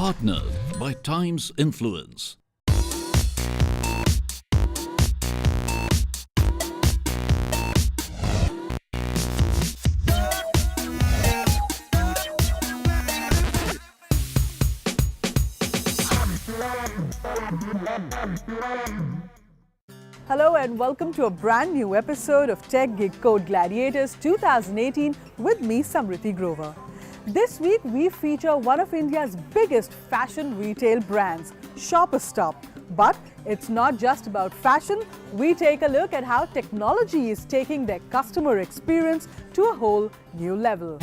Partnered by Times Influence. Hello and welcome to a brand new episode of Tech Gig Code Gladiators 2018 with me, Samriti Grover. This week we feature one of India's biggest fashion retail brands, Shoppers Stop. But it's not just about fashion. We take a look at how technology is taking their customer experience to a whole new level.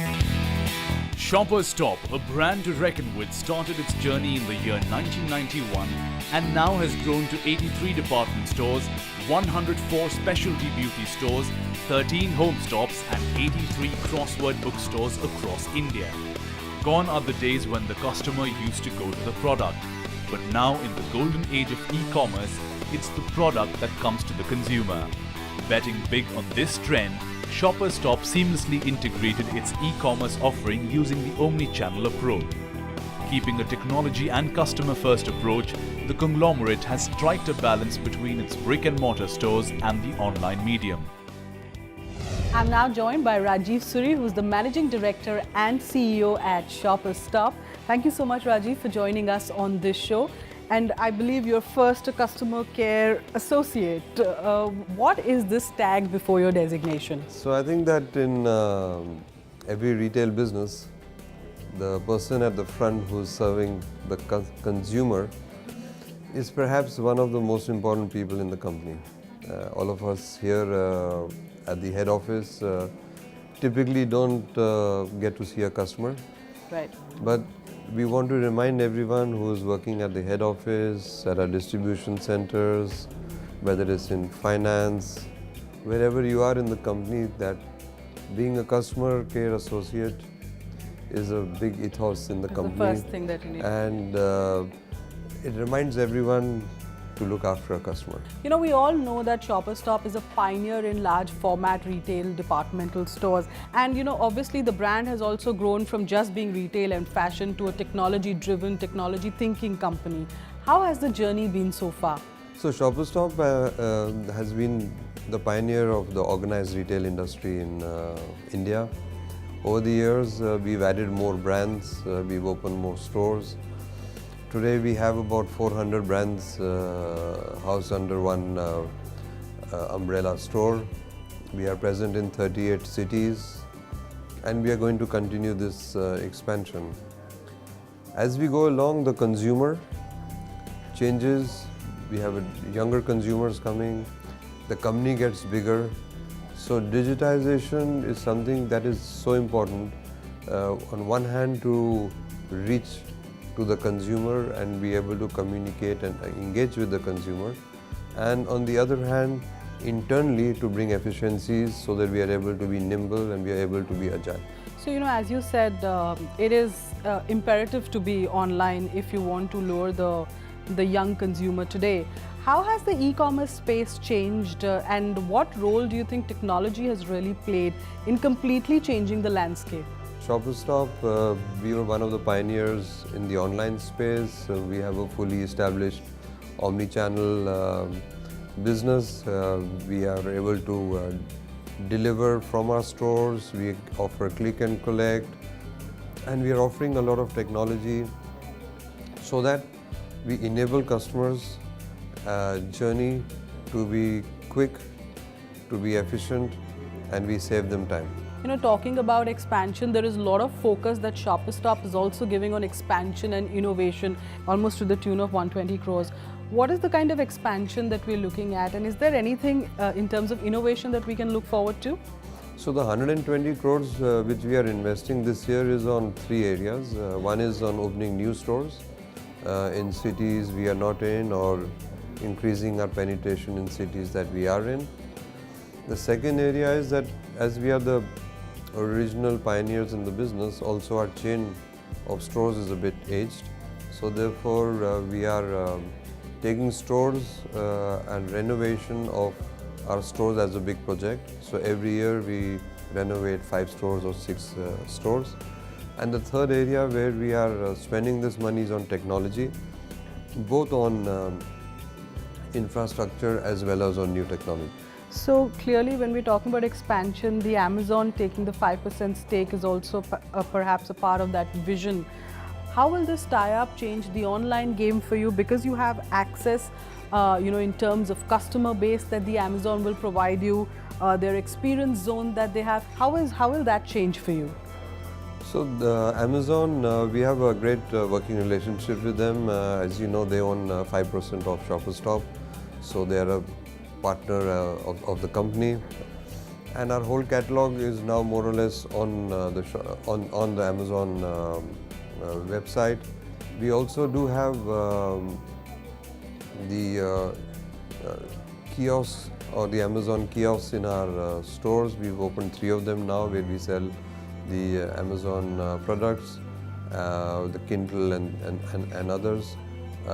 Shoppers Stop, a brand to reckon with, started its journey in the year 1991 and now has grown to 83 department stores, 104 specialty beauty stores, 13 home stops and 83 crossword bookstores across India. Gone are the days when the customer used to go to the product. But now in the golden age of e-commerce, it's the product that comes to the consumer. Betting big on this trend, Shoppers Stop seamlessly integrated its e-commerce offering using the omni-channel approach. Keeping a technology and customer-first approach, the conglomerate has struck a balance between its brick-and-mortar stores and the online medium. I'm now joined by Rajiv Suri, who's the Managing Director and CEO at Shoppers Stop. Thank you so much, Rajiv, for joining us on this show. And I believe you're first a customer care associate. What is this tag before your designation? So I think that in every retail business, the person at the front who's serving the consumer is perhaps one of the most important people in the company. All of us here at the head office typically don't get to see a customer. Right. But we want to remind everyone who is working at the head office, at our distribution centers, whether it's in finance, wherever you are in the company, that being a customer care associate is a big ethos in the company. The first thing that you need. And it reminds everyone to look after a customer. You know, we all know that Shoppers Stop is a pioneer in large format retail departmental stores. And you know, obviously the brand has also grown from just being retail and fashion to a technology-driven, technology-thinking company. How has the journey been so far? So Shoppers Stop has been the pioneer of the organized retail industry in India. Over the years, we've added more brands, we've opened more stores. Today we have about 400 brands housed under one umbrella store. We are present in 38 cities and we are going to continue this expansion. As we go along, the consumer changes. We have younger consumers coming. The company gets bigger. So digitization is something that is so important. On one hand, to reach to the consumer and be able to communicate and engage with the consumer, and on the other hand, internally to bring efficiencies so that we are able to be nimble and we are able to be agile. So, you know, as you said, it is imperative to be online if you want to lure the young consumer today. How has the e-commerce space changed and what role do you think technology has really played in completely changing the landscape? Shoppers Stop, we were one of the pioneers in the online space. We have a fully established omni-channel business. We are able to deliver from our stores. We offer click and collect, and we are offering a lot of technology so that we enable customers' journey to be quick, to be efficient, and we save them time. You know, talking about expansion, there is a lot of focus that Shoppers Stop is also giving on expansion and innovation, almost to the tune of 120 crores. What is the kind of expansion that we're looking at, and is there anything in terms of innovation that we can look forward to? So the 120 crores which we are investing this year is on three areas. One is on opening new stores in cities we are not in, or increasing our penetration in cities that we are in. The second area is that as we are the original pioneers in the business, also our chain of stores is a bit aged. So therefore we are taking stores and renovation of our stores as a big project. So every year we renovate 5 stores or 6 stores. And the third area where we are spending this money is on technology, both on infrastructure as well as on new technology. So clearly when we're talking about expansion, the Amazon taking the 5% stake is also perhaps a part of that vision. How will this tie-up change the online game for you, because you have access in terms of customer base that the Amazon will provide you, their experience zone that they have? How will that change for you? So the Amazon, we have a great working relationship with them. As you know, they own 5% of Shoppers Stop, so they are a partner of the company. And our whole catalog is now more or less on the Amazon website. We also do have the kiosks or the Amazon kiosks in our stores. We've opened 3 of them now where we sell the Amazon products, the Kindle and others,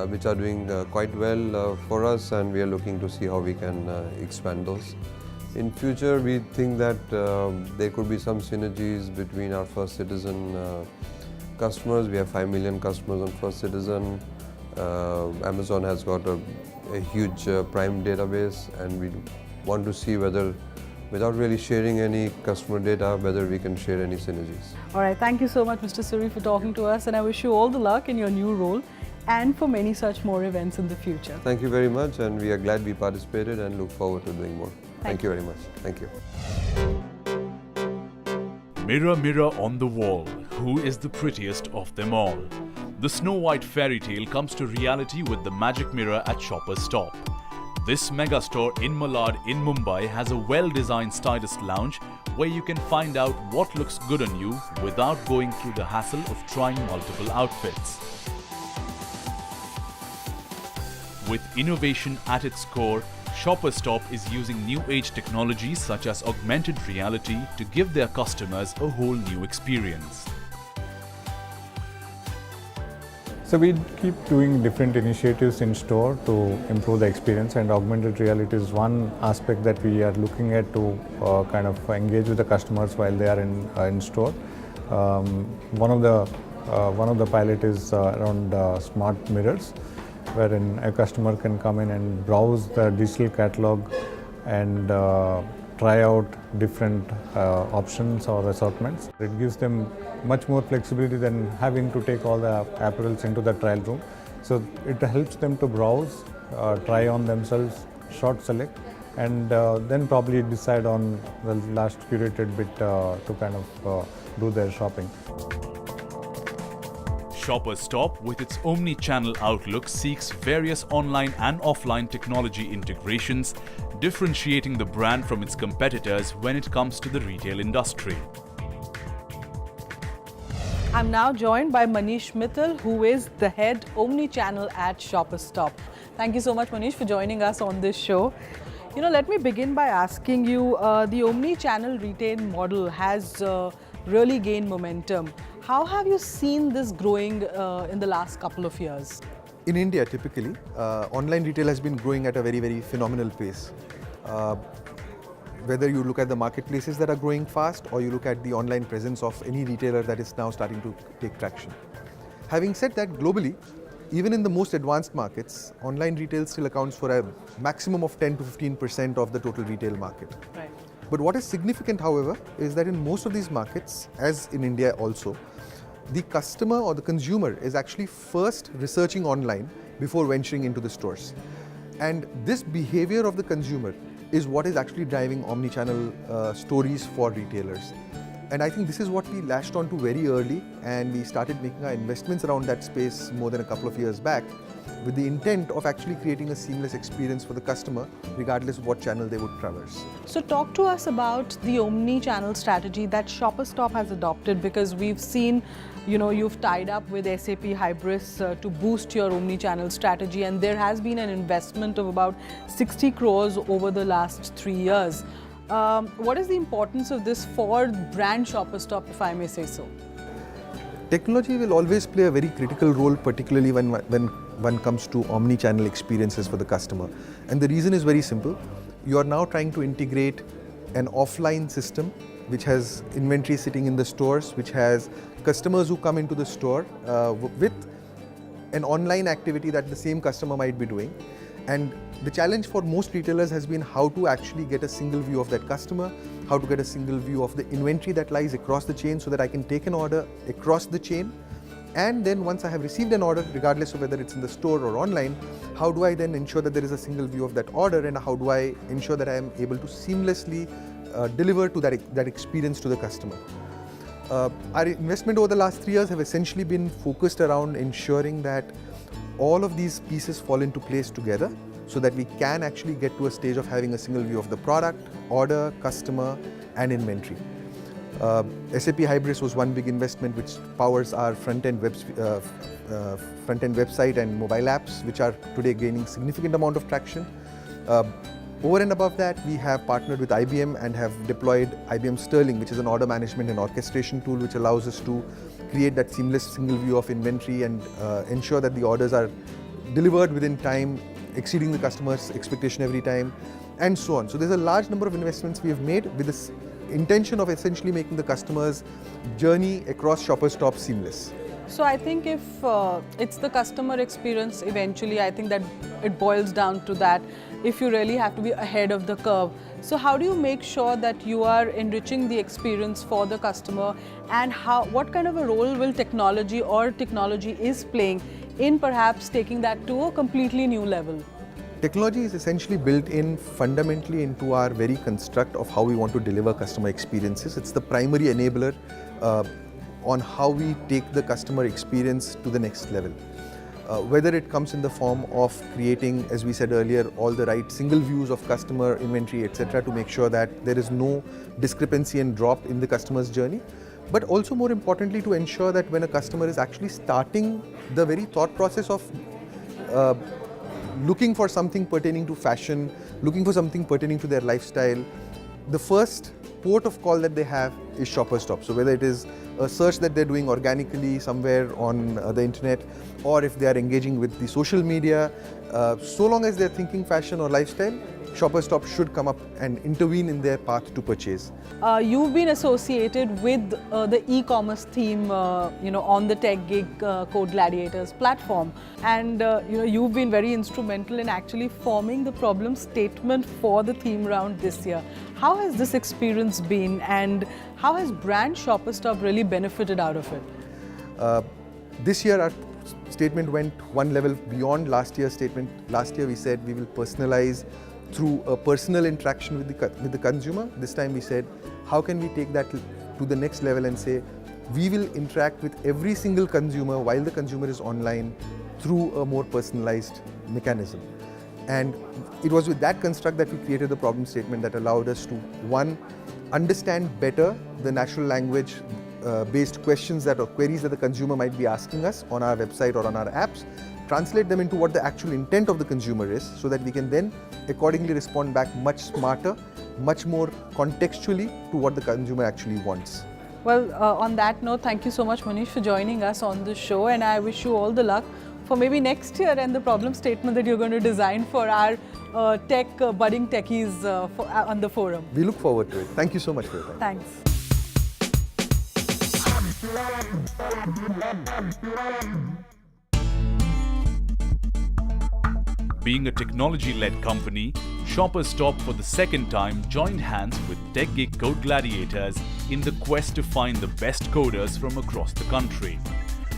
which are doing quite well for us, and we are looking to see how we can expand those. In future, we think that there could be some synergies between our First Citizen customers. We have 5 million customers on First Citizen. Amazon has got a huge Prime database, and we want to see whether, without really sharing any customer data, whether we can share any synergies. All right, thank you so much, Mr. Suri, for talking to us, and I wish you all the luck in your new role and for many such more events in the future. Thank you very much, and we are glad we participated and look forward to doing more. Thank you very much. Thank you. Mirror, mirror on the wall, who is the prettiest of them all? The Snow White fairy tale comes to reality with the magic mirror at Shoppers Stop. This mega store in Malad in Mumbai has a well-designed stylist lounge where you can find out what looks good on you without going through the hassle of trying multiple outfits. With innovation at its core, Shoppers Stop is using new age technologies such as augmented reality to give their customers a whole new experience. So we keep doing different initiatives in store to improve the experience, and augmented reality is one aspect that we are looking at to kind of engage with the customers while they are in store. One of the pilot is around smart mirrors, wherein a customer can come in and browse the digital catalog and try out different options or assortments. It gives them much more flexibility than having to take all the apparels into the trial room. So it helps them to browse, try on themselves, short select, and then probably decide on the last curated bit to kind of do their shopping. Shoppers Stop, with its omni-channel outlook, seeks various online and offline technology integrations, differentiating the brand from its competitors when it comes to the retail industry. I'm now joined by Manish Mittal, who is the head omni-channel at Shoppers Stop. Thank you so much, Manish, for joining us on this show. Let me begin by asking you, the omni-channel retail model has really gained momentum. How have you seen this growing in the last couple of years? In India, typically, online retail has been growing at a very, very phenomenal pace. Whether you look at the marketplaces that are growing fast, or you look at the online presence of any retailer that is now starting to take traction. Having said that, globally, even in the most advanced markets, online retail still accounts for a maximum of 10 to 15% of the total retail market. Right. But what is significant, however, is that in most of these markets, as in India also, the customer or the consumer is actually first researching online before venturing into the stores. And this behavior of the consumer is what is actually driving omni-channel stories for retailers. And I think this is what we latched onto very early, and we started making our investments around that space more than a couple of years back, with the intent of actually creating a seamless experience for the customer, regardless of what channel they would traverse. So talk to us about the omni-channel strategy that Shoppers Stop has adopted, because we've seen, you've tied up with SAP Hybris to boost your omni-channel strategy, and there has been an investment of about 60 crores over the last 3 years. What is the importance of this for brand Shoppers Stop, if I may say so? Technology will always play a very critical role, particularly when one comes to omni-channel experiences for the customer. And the reason is very simple. You are now trying to integrate an offline system which has inventory sitting in the stores, which has customers who come into the store with an online activity that the same customer might be doing. And the challenge for most retailers has been how to actually get a single view of that customer, how to get a single view of the inventory that lies across the chain so that I can take an order across the chain. And then once I have received an order, regardless of whether it's in the store or online, how do I then ensure that there is a single view of that order, and how do I ensure that I am able to seamlessly deliver to that experience to the customer. Our investment over the last 3 years have essentially been focused around ensuring that all of these pieces fall into place together so that we can actually get to a stage of having a single view of the product, order, customer and inventory. SAP Hybris was one big investment which powers our front-end website and mobile apps, which are today gaining significant amount of traction. Over and above that, we have partnered with IBM and have deployed IBM Sterling, which is an order management and orchestration tool which allows us to create that seamless single view of inventory and ensure that the orders are delivered within time, exceeding the customer's expectation every time, and so on. So there's a large number of investments we have made with this intention of essentially making the customer's journey across Shoppers Stop seamless. So I think if it's the customer experience, eventually I think that it boils down to that, if you really have to be ahead of the curve. So how do you make sure that you are enriching the experience for the customer, and what kind of a role will technology is playing in perhaps taking that to a completely new level? Technology is essentially built in fundamentally into our very construct of how we want to deliver customer experiences. It's the primary enabler on how we take the customer experience to the next level. Whether it comes in the form of creating, as we said earlier, all the right single views of customer inventory, etc., to make sure that there is no discrepancy and drop in the customer's journey, but also more importantly to ensure that when a customer is actually starting the very thought process of looking for something pertaining to fashion, looking for something pertaining to their lifestyle, the first port of call that they have is Shoppers Stop. So whether it is a search that they're doing organically somewhere on the internet, or if they are engaging with the social media, so long as they're thinking fashion or lifestyle, Shoppers Stop should come up and intervene in their path to purchase. You've been associated with the e-commerce team, on the Tech Gig Code Gladiators platform, and you've been very instrumental in actually forming the problem statement for the theme round this year. How has this experience been, and how has brand Shoppers Stop really benefited out of it? This year our statement went one level beyond last year's statement. Last year we said we will personalize through a personal interaction with the consumer. This time we said, how can we take that to the next level and say, we will interact with every single consumer while the consumer is online through a more personalized mechanism. And it was with that construct that we created the problem statement that allowed us to, one, understand better the natural language based questions or queries that the consumer might be asking us on our website or on our apps, translate them into what the actual intent of the consumer is, so that we can then accordingly respond back much smarter, much more contextually to what the consumer actually wants. Well, on that note, thank you so much, Manish, for joining us on the show, and I wish you all the luck for maybe next year and the problem statement that you're going to design for our budding techies on the forum. We look forward to it. Thank you so much for your time. Thanks. Being a technology-led company, Shoppers Stop for the second time joined hands with Tech Gig Code Gladiators in the quest to find the best coders from across the country.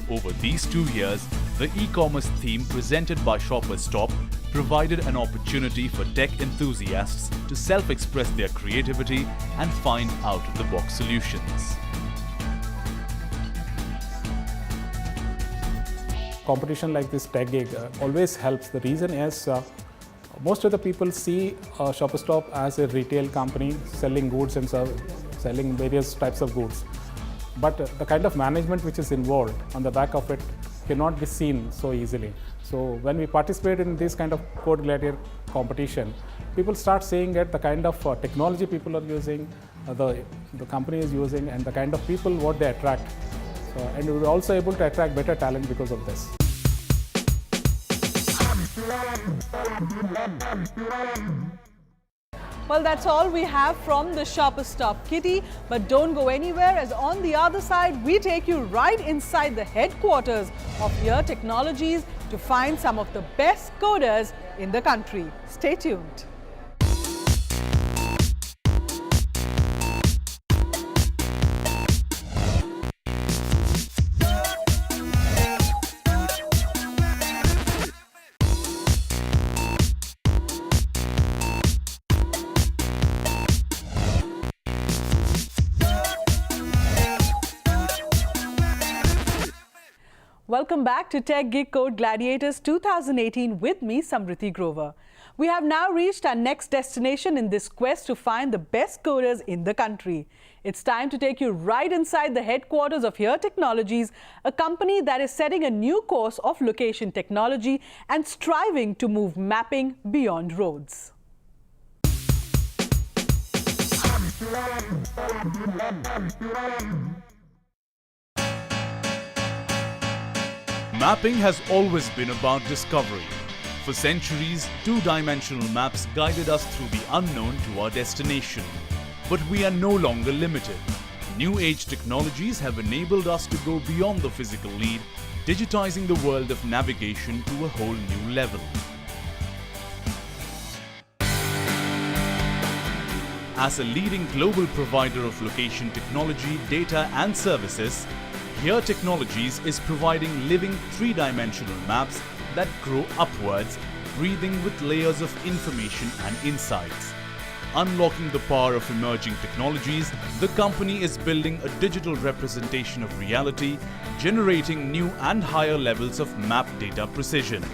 Over these 2 years, the e-commerce theme presented by Shoppers Stop provided an opportunity for tech enthusiasts to self-express their creativity and find out-of-the-box solutions. Competition like this Tech Gig always helps. The reason is most of the people see Shoppers Stop as a retail company selling goods and selling various types of goods. But the kind of management which is involved on the back of it cannot be seen so easily. So when we participate in this kind of Code Gladiator competition, people start seeing that the kind of technology people are using, the company is using, and the kind of people what they attract. So, and we're also able to attract better talent because of this. Well, that's all we have from the Shoppers Stop Kitty. But don't go anywhere, as on the other side, we take you right inside the headquarters of Here Technologies to find some of the best coders in the country. Stay tuned. Welcome back to Tech Gig Code Gladiators 2018 with me, Samriti Grover. We have now reached our next destination in this quest to find the best coders in the country. It's time to take you right inside the headquarters of Here Technologies, a company that is setting a new course of location technology and striving to move mapping beyond roads. Mapping has always been about discovery. For centuries, two-dimensional maps guided us through the unknown to our destination. But we are no longer limited. New age technologies have enabled us to go beyond the physical lead, digitizing the world of navigation to a whole new level. As a leading global provider of location technology, data and services, Here Technologies is providing living three-dimensional maps that grow upwards, breathing with layers of information and insights. Unlocking the power of emerging technologies, the company is building a digital representation of reality, generating new and higher levels of map data precision.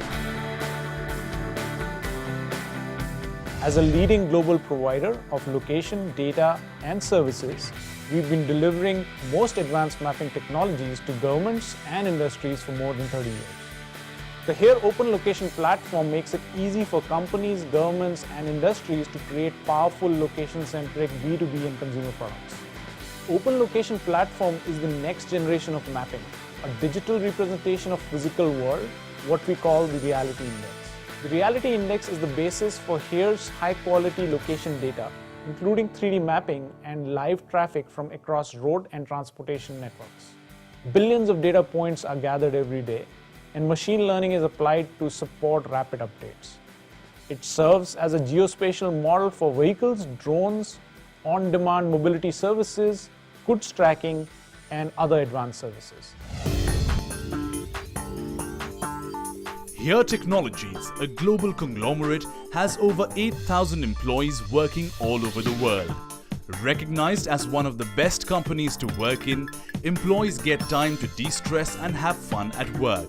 As a leading global provider of location, data and services, we've been delivering most advanced mapping technologies to governments and industries for more than 30 years. The Here Open Location platform makes it easy for companies, governments and industries to create powerful location-centric B2B and consumer products. Open Location platform is the next generation of mapping, a digital representation of physical world, what we call the Reality Index. The Reality Index is the basis for Here's high-quality location data, including 3D mapping and live traffic from across road and transportation networks. Billions of data points are gathered every day, and machine learning is applied to support rapid updates. It serves as a geospatial model for vehicles, drones, on-demand mobility services, goods tracking, and other advanced services. Here Technologies, a global conglomerate, has over 8,000 employees working all over the world. Recognized as one of the best companies to work in, employees get time to de-stress and have fun at work.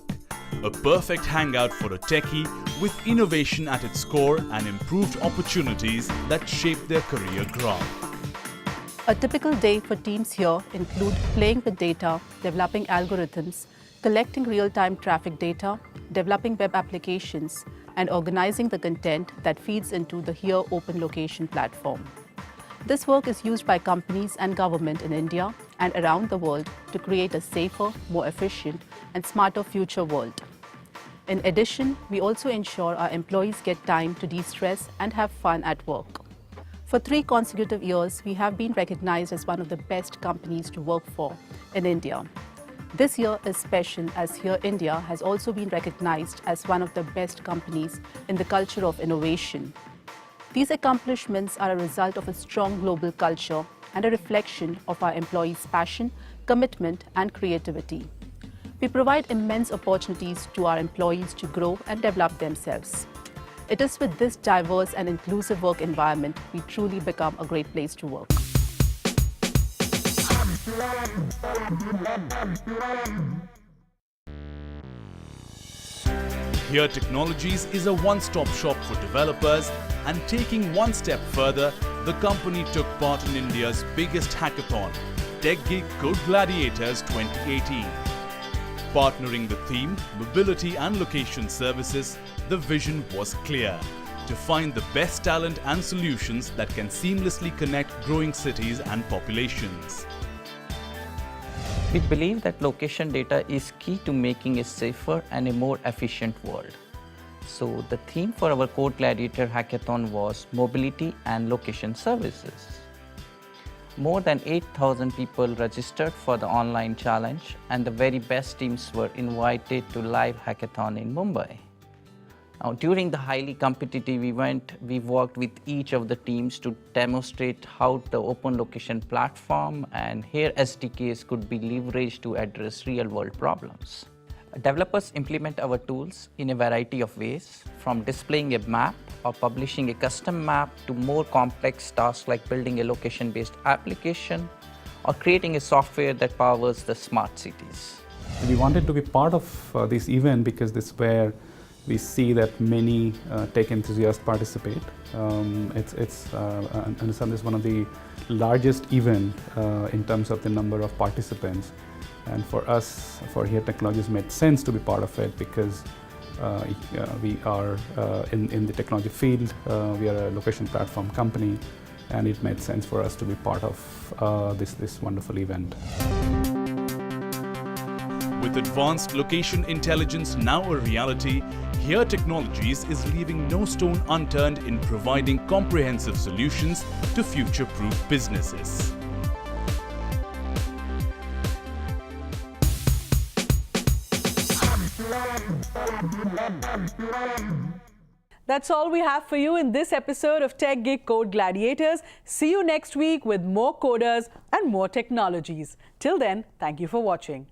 A perfect hangout for a techie with innovation at its core and improved opportunities that shape their career graph. A typical day for teams here include playing with data, developing algorithms, collecting real-time traffic data, developing web applications, and organizing the content that feeds into the Here Open Location platform. This work is used by companies and government in India and around the world to create a safer, more efficient, and smarter future world. In addition, we also ensure our employees get time to de-stress and have fun at work. For 3 consecutive years, we have been recognized as one of the best companies to work for in India. This year is special as Here India has also been recognized as one of the best companies in the culture of innovation. These accomplishments are a result of a strong global culture and a reflection of our employees' passion, commitment, and creativity. We provide immense opportunities to our employees to grow and develop themselves. It is with this diverse and inclusive work environment we truly become a great place to work. Here Technologies is a one-stop shop for developers, and taking one step further, the company took part in India's biggest hackathon, Tech Gig Code Gladiators 2018. Partnering the theme, mobility and location services, the vision was clear: to find the best talent and solutions that can seamlessly connect growing cities and populations. We believe that location data is key to making a safer and a more efficient world. So the theme for our Code Gladiator hackathon was mobility and location services. More than 8,000 people registered for the online challenge, and the very best teams were invited to live hackathon in Mumbai. Now, during the highly competitive event, we worked with each of the teams to demonstrate how the open location platform and HERE SDKs could be leveraged to address real-world problems. Developers implement our tools in a variety of ways, from displaying a map or publishing a custom map to more complex tasks like building a location-based application or creating a software that powers the smart cities. We wanted to be part of this event because this is where we see that many tech enthusiasts participate. I understand this is one of the largest events in terms of the number of participants. And for us, for HERE Technologies, it made sense to be part of it because we are in the technology field, we are a location platform company, and it made sense for us to be part of this wonderful event. With advanced location intelligence now a reality, HERE Technologies is leaving no stone unturned in providing comprehensive solutions to future-proof businesses. That's all we have for you in this episode of Tech Gig Code Gladiators. See you next week with more coders and more technologies. Till then, thank you for watching.